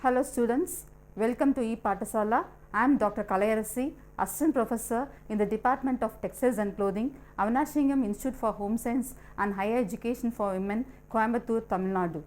Hello students, welcome to E-Patasala. I am Dr. Kalayarasi, Assistant Professor in the Department of Textiles and Clothing, Avanashingam Institute for Home Science and Higher Education for Women, Coimbatore, Tamil Nadu.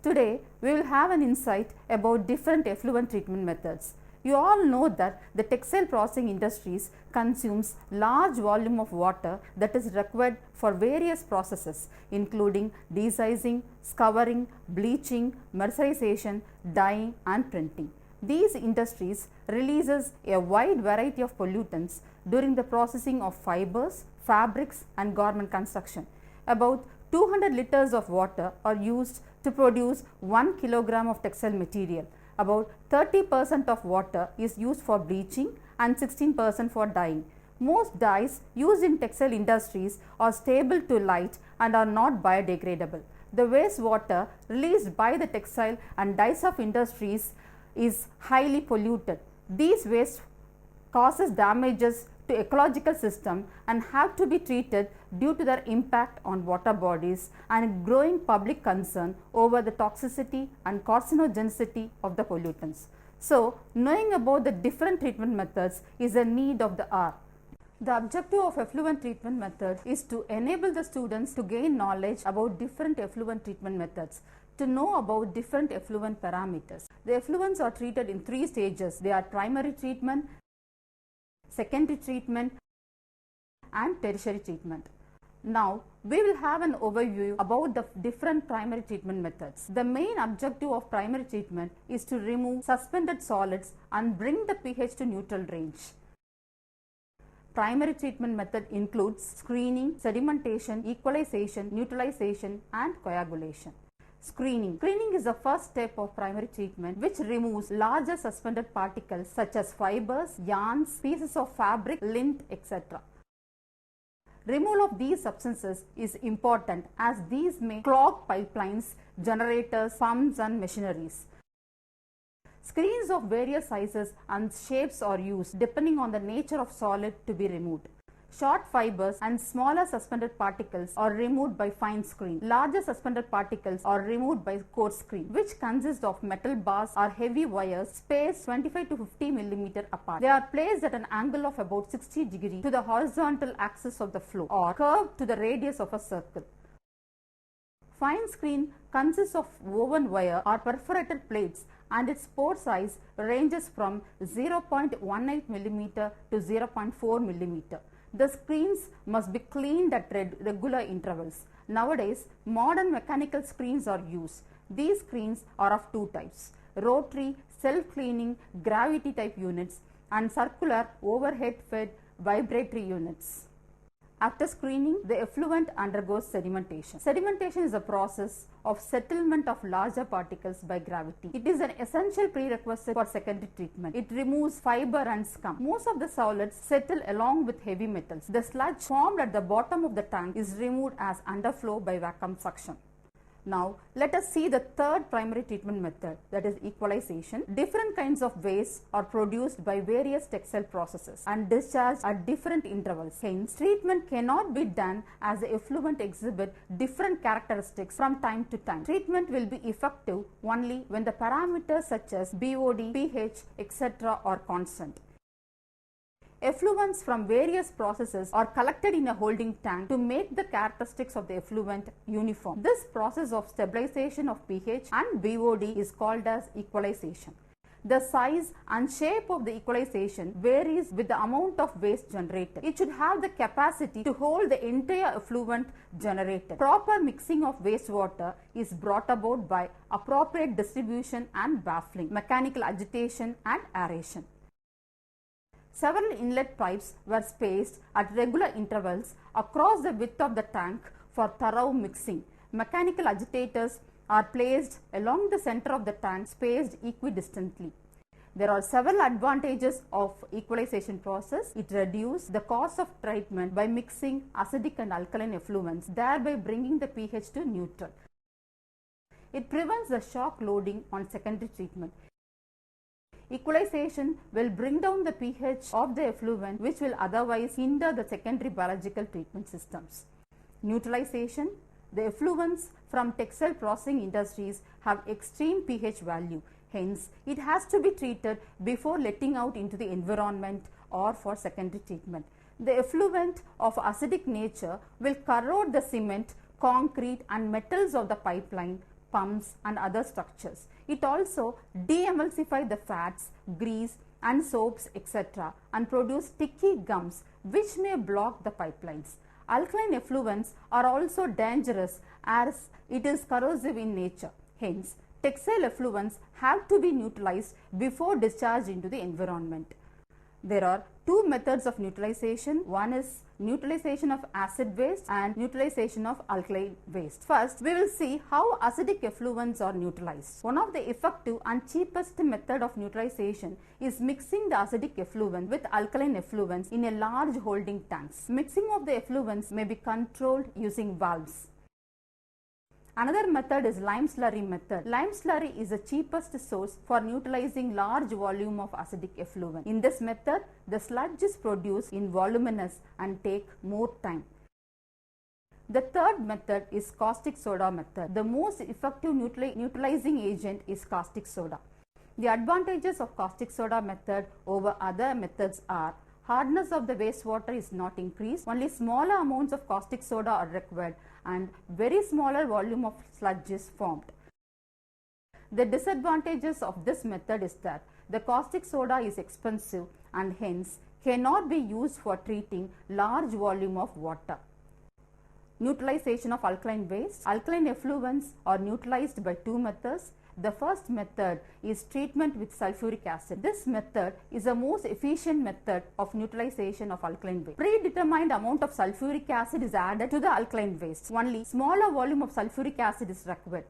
Today, we will have an insight about different effluent treatment methods. You all know that the textile processing industries consumes large volume of water that is required for various processes including desizing, scouring, bleaching, mercerization, dyeing and printing. These industries releases a wide variety of pollutants during the processing of fibers, fabrics and garment construction. About 200 liters of water are used to produce 1 kilogram of textile material. About 30% of water is used for bleaching and 16% for dyeing. Most dyes used in textile industries are stable to light and are not biodegradable. The wastewater released by the textile and dyes of industries is highly polluted. These waste causes damages to ecological system and have to be treated due to their impact on water bodies and growing public concern over the toxicity and carcinogenicity of the pollutants. So, knowing about the different treatment methods is a need of the hour. The objective of effluent treatment method is to enable the students to gain knowledge about different effluent treatment methods, to know about different effluent parameters. The effluents are treated in 3 stages. They are primary treatment, secondary treatment and tertiary treatment. Now, we will have an overview about the different primary treatment methods. The main objective of primary treatment is to remove suspended solids and bring the pH to neutral range. Primary treatment method includes screening, sedimentation, equalization, neutralization and coagulation. Screening. Screening is the first step of primary treatment which removes larger suspended particles such as fibers, yarns, pieces of fabric, lint, etc. Removal of these substances is important as these may clog pipelines, generators, pumps and machineries. Screens of various sizes and shapes are used depending on the nature of solid to be removed. Short fibers and smaller suspended particles are removed by fine screen. Larger suspended particles are removed by coarse screen, which consists of metal bars or heavy wires spaced 25 to 50 mm apart. They are placed at an angle of about 60 degrees to the horizontal axis of the flow or curved to the radius of a circle. Fine screen consists of woven wire or perforated plates and its pore size ranges from 0.18 mm to 0.4 mm. The screens must be cleaned at regular intervals. Nowadays, modern mechanical screens are used. These screens are of 2 types: rotary, self-cleaning, gravity type units and circular, overhead-fed, vibratory units. After screening, the effluent undergoes sedimentation. Sedimentation is a process of settlement of larger particles by gravity. It is an essential prerequisite for secondary treatment. It removes fiber and scum. Most of the solids settle along with heavy metals. The sludge formed at the bottom of the tank is removed as underflow by vacuum suction. Now, let us see the third primary treatment method, that is equalization. Different kinds of waste are produced by various textile processes and discharged at different intervals. Hence, treatment cannot be done as the effluent exhibit different characteristics from time to time. Treatment will be effective only when the parameters such as BOD, pH, etc. are constant. Effluents from various processes are collected in a holding tank to make the characteristics of the effluent uniform. This process of stabilization of pH and BOD is called as equalization. The size and shape of the equalization varies with the amount of waste generated. It should have the capacity to hold the entire effluent generated. Proper mixing of wastewater is brought about by appropriate distribution and baffling, mechanical agitation and aeration. Several inlet pipes were spaced at regular intervals across the width of the tank for thorough mixing. Mechanical agitators are placed along the center of the tank spaced equidistantly. There are several advantages of equalization process. It reduces the cost of treatment by mixing acidic and alkaline effluents, thereby bringing the pH to neutral. It prevents the shock loading on secondary treatment. Equalization will bring down the pH of the effluent which will otherwise hinder the secondary biological treatment systems. Neutralization. The effluents from textile processing industries have extreme pH value. Hence, it has to be treated before letting out into the environment or for secondary treatment. The effluent of acidic nature will corrode the cement, concrete and metals of the pipeline, pumps and other structures. It also de-emulsify the fats, grease and soaps etc. and produce sticky gums which may block the pipelines. Alkaline effluents are also dangerous as it is corrosive in nature. Hence, textile effluents have to be neutralized before discharge into the environment. There are two methods of neutralization. One is neutralization of acid waste and neutralization of alkaline waste. First, we will see how acidic effluents are neutralized. One of the effective and cheapest method of neutralization is mixing the acidic effluent with alkaline effluents in a large holding tanks. Mixing of the effluents may be controlled using valves. Another method is lime slurry method. Lime slurry is the cheapest source for neutralizing large volume of acidic effluent. In this method, the sludge is produced in voluminous and take more time. The third method is caustic soda method. The most effective neutralizing agent is caustic soda. The advantages of caustic soda method over other methods are: hardness of the wastewater is not increased, only smaller amounts of caustic soda are required and very smaller volume of sludge is formed. The disadvantages of this method is that the caustic soda is expensive and hence cannot be used for treating large volume of water. Neutralization of alkaline waste. Alkaline effluents are neutralized by two methods. The first method is treatment with sulfuric acid. This method is the most efficient method of neutralization of alkaline waste. Predetermined amount of sulfuric acid is added to the alkaline waste. Only smaller volume of sulfuric acid is required.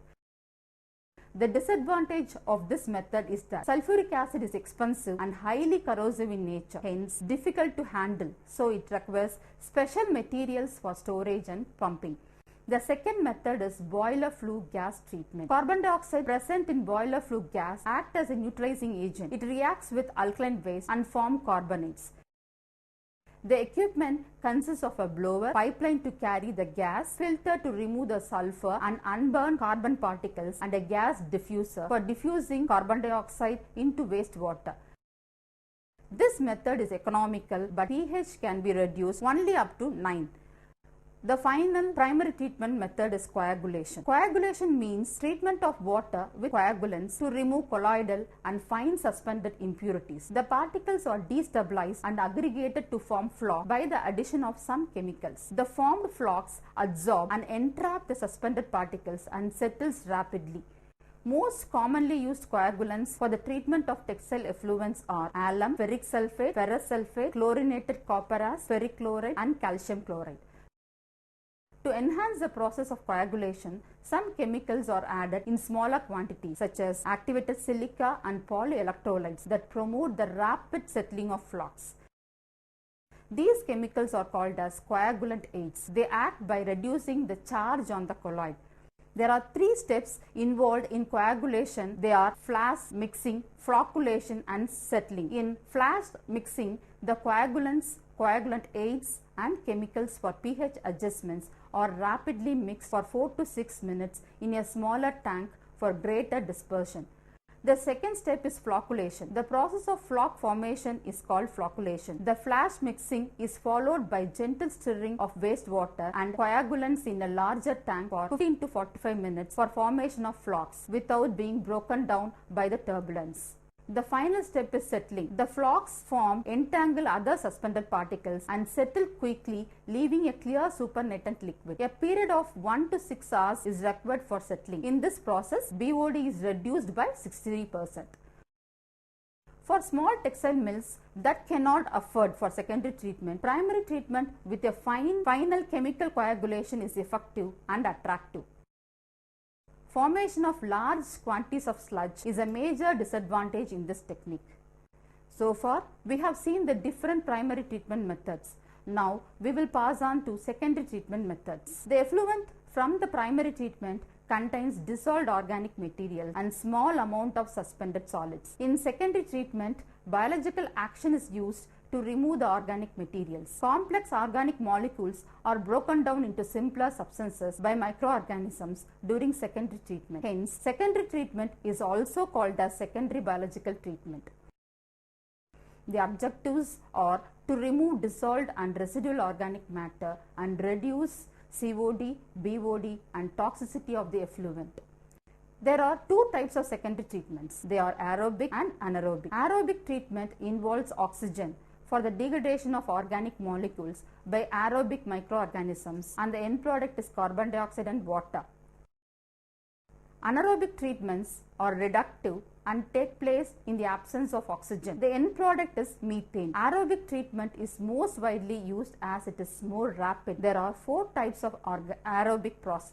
The disadvantage of this method is that sulfuric acid is expensive and highly corrosive in nature, hence difficult to handle. So it requires special materials for storage and pumping. The second method is boiler flue gas treatment. Carbon dioxide present in boiler flue gas acts as a neutralizing agent. It reacts with alkaline waste and form carbonates. The equipment consists of a blower, pipeline to carry the gas, filter to remove the sulfur and unburned carbon particles, and a gas diffuser for diffusing carbon dioxide into wastewater. This method is economical, but pH can be reduced only up to 9. The final primary treatment method is coagulation. Coagulation means treatment of water with coagulants to remove colloidal and fine suspended impurities. The particles are destabilized and aggregated to form floc by the addition of some chemicals. The formed flocs adsorb and entrap the suspended particles and settles rapidly. Most commonly used coagulants for the treatment of textile effluents are alum, ferric sulfate, ferrous sulfate, chlorinated copperas, ferric chloride and calcium chloride. To enhance the process of coagulation, some chemicals are added in smaller quantities such as activated silica and polyelectrolytes that promote the rapid settling of flocs. These chemicals are called as coagulant aids. They act by reducing the charge on the colloid. There are 3 steps involved in coagulation. They are flash mixing, flocculation and settling. In flash mixing, the coagulants, coagulant aids and chemicals for pH adjustments are rapidly mixed for 4 to 6 minutes in a smaller tank for greater dispersion. The second step is flocculation. The process of floc formation is called flocculation. The flash mixing is followed by gentle stirring of wastewater and coagulants in a larger tank for 15 to 45 minutes for formation of flocs without being broken down by the turbulence. The final step is settling. The flocs form, entangle other suspended particles and settle quickly, leaving a clear supernatant liquid. A period of 1 to 6 hours is required for settling. In this process, BOD is reduced by 63%. For small textile mills that cannot afford for secondary treatment, primary treatment with a final chemical coagulation is effective and attractive. Formation of large quantities of sludge is a major disadvantage in this technique. So far, we have seen the different primary treatment methods. Now, we will pass on to secondary treatment methods. The effluent from the primary treatment contains dissolved organic material and small amount of suspended solids. In secondary treatment, biological action is used to remove the organic materials. Complex organic molecules are broken down into simpler substances by microorganisms during secondary treatment. Hence, secondary treatment is also called as secondary biological treatment. The objectives are to remove dissolved and residual organic matter and reduce COD, BOD and toxicity of the effluent. There are two types of secondary treatments. They are aerobic and anaerobic. Aerobic treatment involves oxygen for the degradation of organic molecules by aerobic microorganisms, and the end product is carbon dioxide and water. Anaerobic treatments are reductive and take place in the absence of oxygen. The end product is methane. Aerobic treatment is most widely used as it is more rapid. There are four types of aerobic process.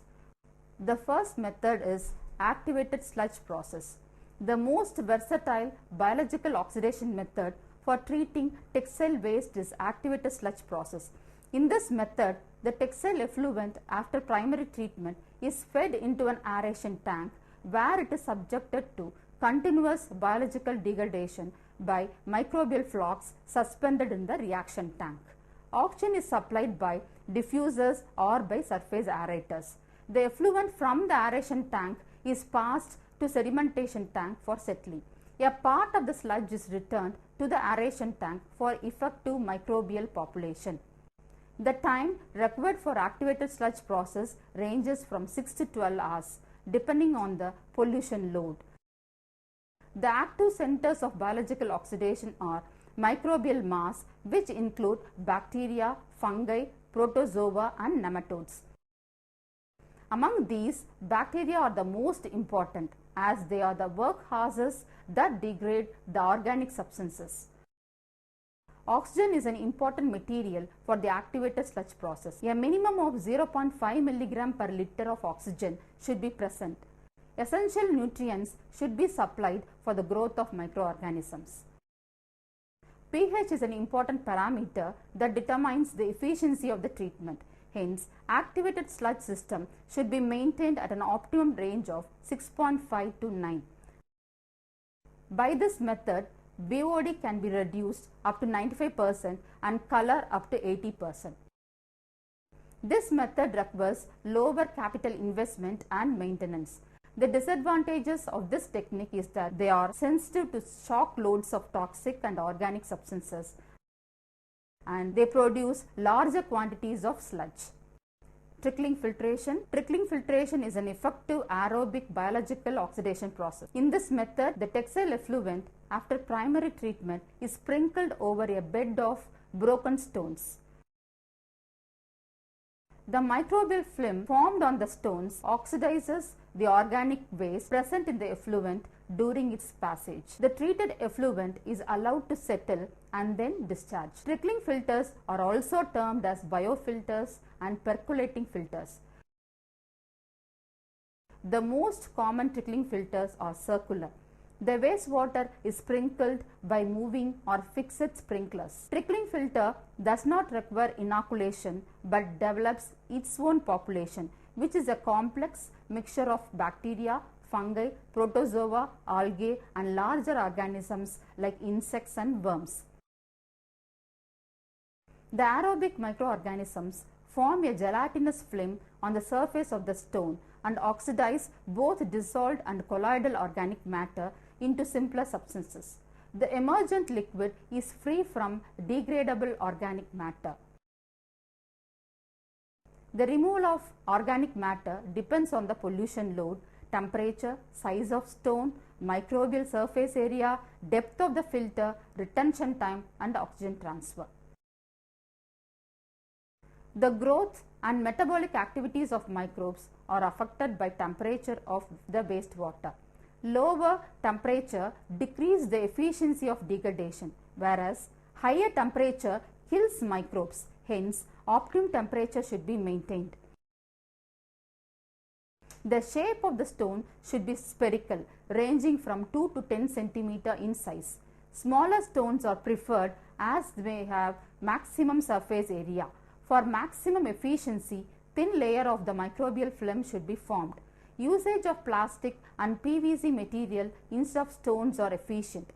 The first method is activated sludge process. The most versatile biological oxidation method for treating textile waste is activated sludge process. In this method, the textile effluent after primary treatment is fed into an aeration tank where it is subjected to continuous biological degradation by microbial flocks suspended in the reaction tank. Oxygen is supplied by diffusers or by surface aerators. The effluent from the aeration tank is passed to sedimentation tank for settling. A part of the sludge is returned to the aeration tank for effective microbial population. The time required for activated sludge process ranges from 6 to 12 hours depending on the pollution load. The active centers of biological oxidation are microbial mass, which include bacteria, fungi, protozoa and nematodes. Among these, bacteria are the most important as they are the workhorses that degrade the organic substances. Oxygen is an important material for the activated sludge process. A minimum of 0.5 mg per liter of oxygen should be present. Essential nutrients should be supplied for the growth of microorganisms. pH is an important parameter that determines the efficiency of the treatment. Hence, activated sludge system should be maintained at an optimum range of 6.5 to 9. By this method, BOD can be reduced up to 95% and color up to 80%. This method requires lower capital investment and maintenance. The disadvantages of this technique is that they are sensitive to shock loads of toxic and organic substances and they produce larger quantities of sludge. Trickling filtration. Trickling filtration is an effective aerobic biological oxidation process. In this method, the textile effluent after primary treatment is sprinkled over a bed of broken stones. The microbial film formed on the stones oxidizes the organic waste present in the effluent during its passage. The treated effluent is allowed to settle and then discharged. Trickling filters are also termed as biofilters and percolating filters. The most common trickling filters are circular. The wastewater is sprinkled by moving or fixed sprinklers. Trickling filter does not require inoculation but develops its own population, which is a complex mixture of bacteria, fungi, protozoa, algae and larger organisms like insects and worms. The aerobic microorganisms form a gelatinous film on the surface of the stone and oxidize both dissolved and colloidal organic matter into simpler substances. The emergent liquid is free from degradable organic matter. The removal of organic matter depends on the pollution load, temperature, size of stone, microbial surface area, depth of the filter, retention time and oxygen transfer. The growth and metabolic activities of microbes are affected by temperature of the wastewater. Lower temperature decreases the efficiency of degradation, whereas higher temperature kills microbes. Hence, optimum temperature should be maintained. The shape of the stone should be spherical, ranging from 2 to 10 cm in size. Smaller stones are preferred as they have maximum surface area. For maximum efficiency, thin layer of the microbial film should be formed. Usage of plastic and PVC material instead of stones are efficient.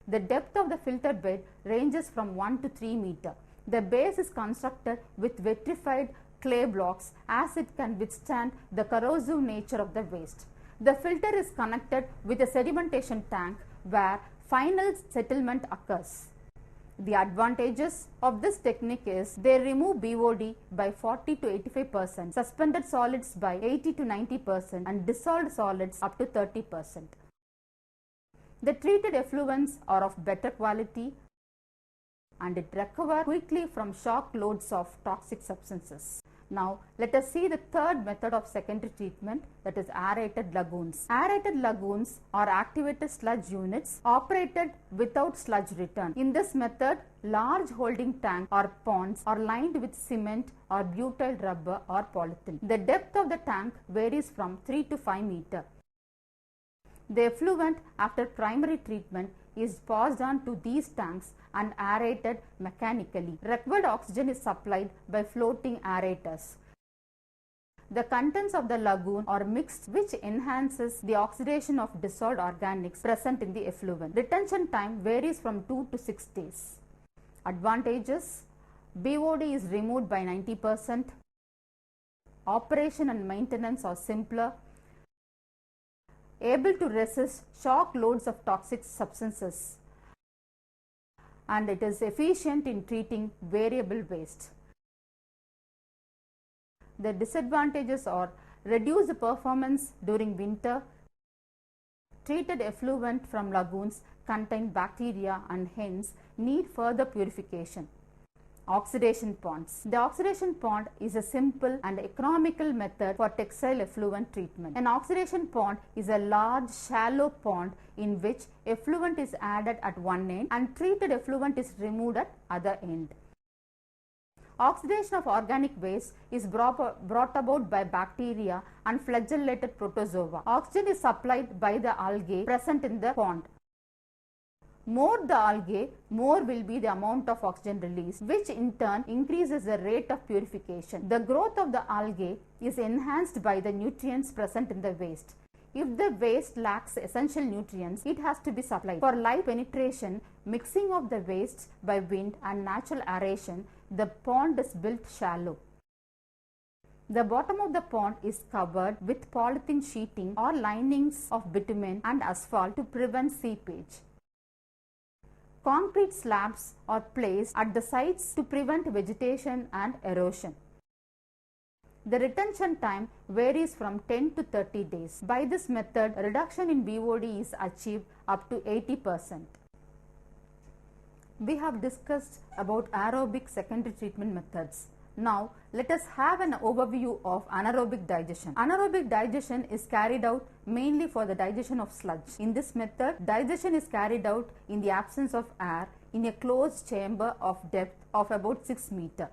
The depth of the filter bed ranges from 1 to 3 meter. The base is constructed with vitrified clay blocks as it can withstand the corrosive nature of the waste. The filter is connected with a sedimentation tank where final settlement occurs. The advantages of this technique is they remove BOD by 40 to 85%, suspended solids by 80 to 90% and dissolved solids up to 30%. The treated effluents are of better quality and it recovers quickly from shock loads of toxic substances. Now, let us see the third method of secondary treatment, that is aerated lagoons. Aerated lagoons are activated sludge units operated without sludge return. In this method, large holding tanks or ponds are lined with cement or butyl rubber or polythene. The depth of the tank varies from 3 to 5 meter. The effluent after primary treatment is passed on to these tanks and aerated mechanically. Required oxygen is supplied by floating aerators. The contents of the lagoon are mixed, which enhances the oxidation of dissolved organics present in the effluent. Retention time varies from 2 to 6 days. Advantages: BOD is removed by 90%. Operation and maintenance are simpler. Able to resist shock loads of toxic substances, and it is efficient in treating variable waste. The disadvantages are reduced performance during winter. Treated effluent from lagoons contain bacteria and hence need further purification. Oxidation ponds. The oxidation pond is a simple and economical method for textile effluent treatment. An oxidation pond is a large shallow pond in which effluent is added at one end and treated effluent is removed at other end. Oxidation of organic waste is brought about by bacteria and flagellated protozoa. Oxygen is supplied by the algae present in the pond. More the algae, more will be the amount of oxygen released, which in turn increases the rate of purification. The growth of the algae is enhanced by the nutrients present in the waste. If the waste lacks essential nutrients, it has to be supplied. For light penetration, mixing of the waste by wind and natural aeration, the pond is built shallow. The bottom of the pond is covered with polythene sheeting or linings of bitumen and asphalt to prevent seepage. Concrete slabs are placed at the sides to prevent vegetation and erosion. The retention time varies from 10 to 30 days. By this method, reduction in BOD is achieved up to 80%. We have discussed about aerobic secondary treatment methods. Now, let us have an overview of anaerobic digestion. Anaerobic digestion is carried out mainly for the digestion of sludge. In this method, digestion is carried out in the absence of air in a closed chamber of depth of about 6 meters.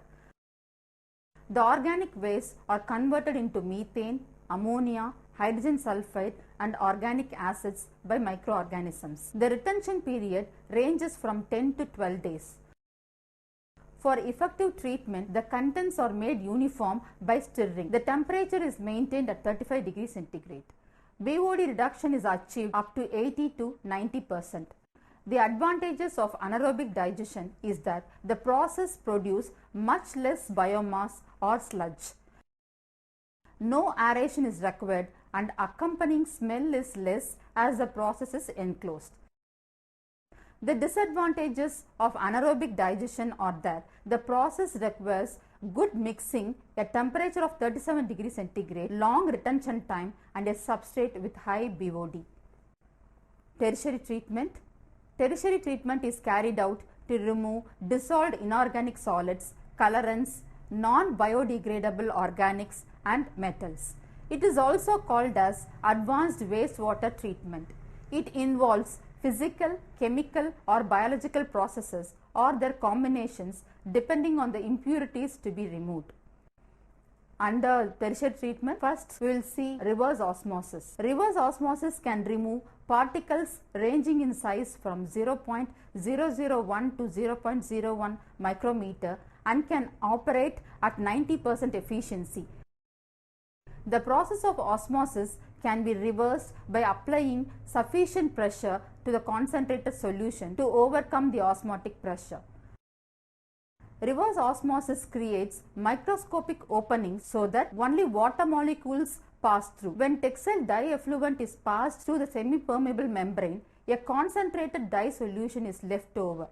The organic wastes are converted into methane, ammonia, hydrogen sulfide and organic acids by microorganisms. The retention period ranges from 10 to 12 days. For effective treatment, the contents are made uniform by stirring. The temperature is maintained at 35 degrees centigrade. BOD reduction is achieved up to 80 to 90%. The advantages of anaerobic digestion is that the process produces much less biomass or sludge. No aeration is required and accompanying smell is less as the process is enclosed. The disadvantages of anaerobic digestion are that the process requires good mixing, a temperature of 37 degrees centigrade, long retention time and a substrate with high BOD. Tertiary treatment. Tertiary treatment is carried out to remove dissolved inorganic solids, colorants, non-biodegradable organics and metals. It is also called as advanced wastewater treatment. It involves physical, chemical or biological processes or their combinations depending on the impurities to be removed. Under tertiary treatment, first we will see reverse osmosis. Reverse osmosis can remove particles ranging in size from 0.001 to 0.01 micrometer and can operate at 90% efficiency. The process of osmosis can be reversed by applying sufficient pressure to the concentrated solution to overcome the osmotic pressure. Reverse osmosis creates microscopic openings so that only water molecules pass through. When textile dye effluent is passed through the semi-permeable membrane, a concentrated dye solution is left over.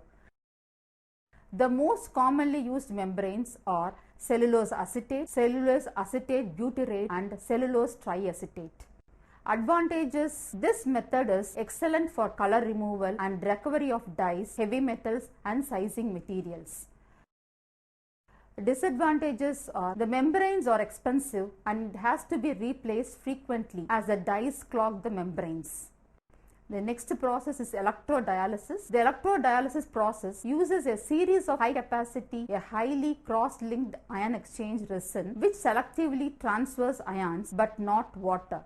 The most commonly used membranes are cellulose acetate butyrate, and cellulose triacetate. Advantages: this method is excellent for color removal and recovery of dyes, heavy metals and sizing materials. Disadvantages are the membranes are expensive and has to be replaced frequently as the dyes clog the membranes. The next process is electro-dialysis. The electro-dialysis process uses a series of high capacity, a highly cross-linked ion exchange resin which selectively transfers ions but not water.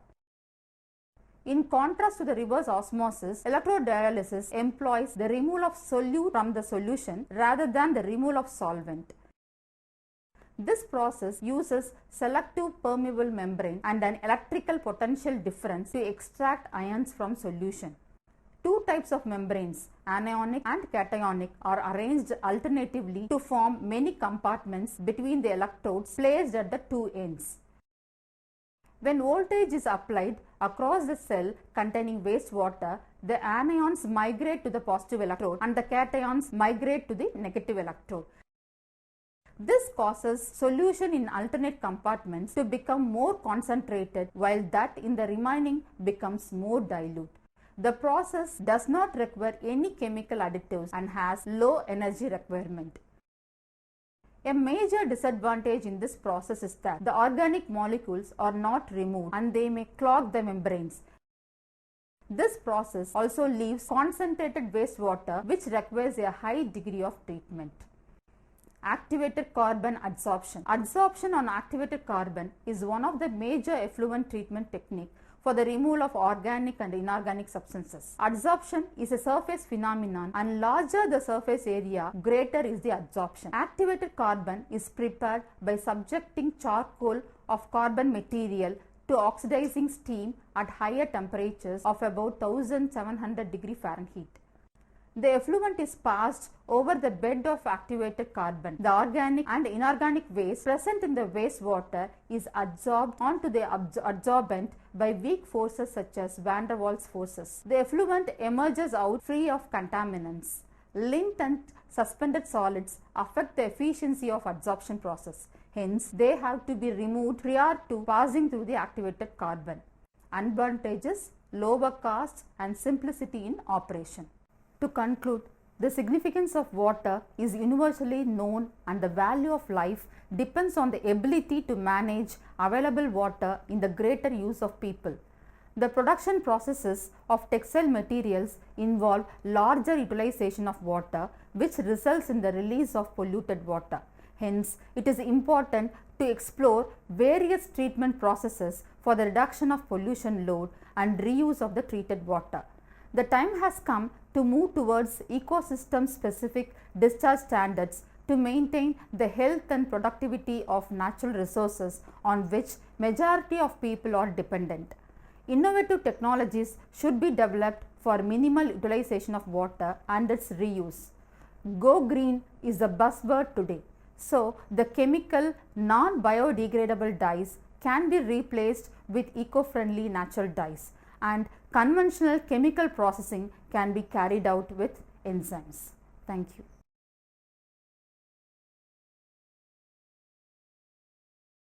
In contrast to the reverse osmosis, electro-dialysis employs the removal of solute from the solution rather than the removal of solvent. This process uses selective permeable membrane and an electrical potential difference to extract ions from solution. Two types of membranes, anionic and cationic, are arranged alternatively to form many compartments between the electrodes placed at the two ends. When voltage is applied across the cell containing wastewater, the anions migrate to the positive electrode and the cations migrate to the negative electrode. This causes solution in alternate compartments to become more concentrated, while that in the remaining becomes more dilute. The process does not require any chemical additives and has low energy requirement. A major disadvantage in this process is that the organic molecules are not removed and they may clog the membranes. This process also leaves concentrated wastewater which requires a high degree of treatment. Activated carbon adsorption. Adsorption on activated carbon is one of the major effluent treatment techniques for the removal of organic and inorganic substances. Adsorption is a surface phenomenon, and larger the surface area, greater is the adsorption. Activated carbon is prepared by subjecting charcoal of carbon material to oxidizing steam at higher temperatures of about 1700 degrees Fahrenheit. The effluent is passed over the bed of activated carbon. The organic and inorganic waste present in the wastewater is adsorbed onto the adsorbent by weak forces such as van der Waals forces. The effluent emerges out free of contaminants. Lint and suspended solids affect the efficiency of adsorption process. Hence, they have to be removed prior to passing through the activated carbon. Advantages: lower cost and simplicity in operation. To conclude, the significance of water is universally known, and the value of life depends on the ability to manage available water in the greater use of people. The production processes of textile materials involve larger utilization of water, which results in the release of polluted water. Hence, it is important to explore various treatment processes for the reduction of pollution load and reuse of the treated water. The time has come to move towards ecosystem specific discharge standards to maintain the health and productivity of natural resources on which majority of people are dependent. Innovative technologies should be developed for minimal utilization of water and its reuse. Go green is the buzzword today. So, the chemical non-biodegradable dyes can be replaced with eco-friendly natural dyes, and conventional chemical processing can be carried out with enzymes. Thank you.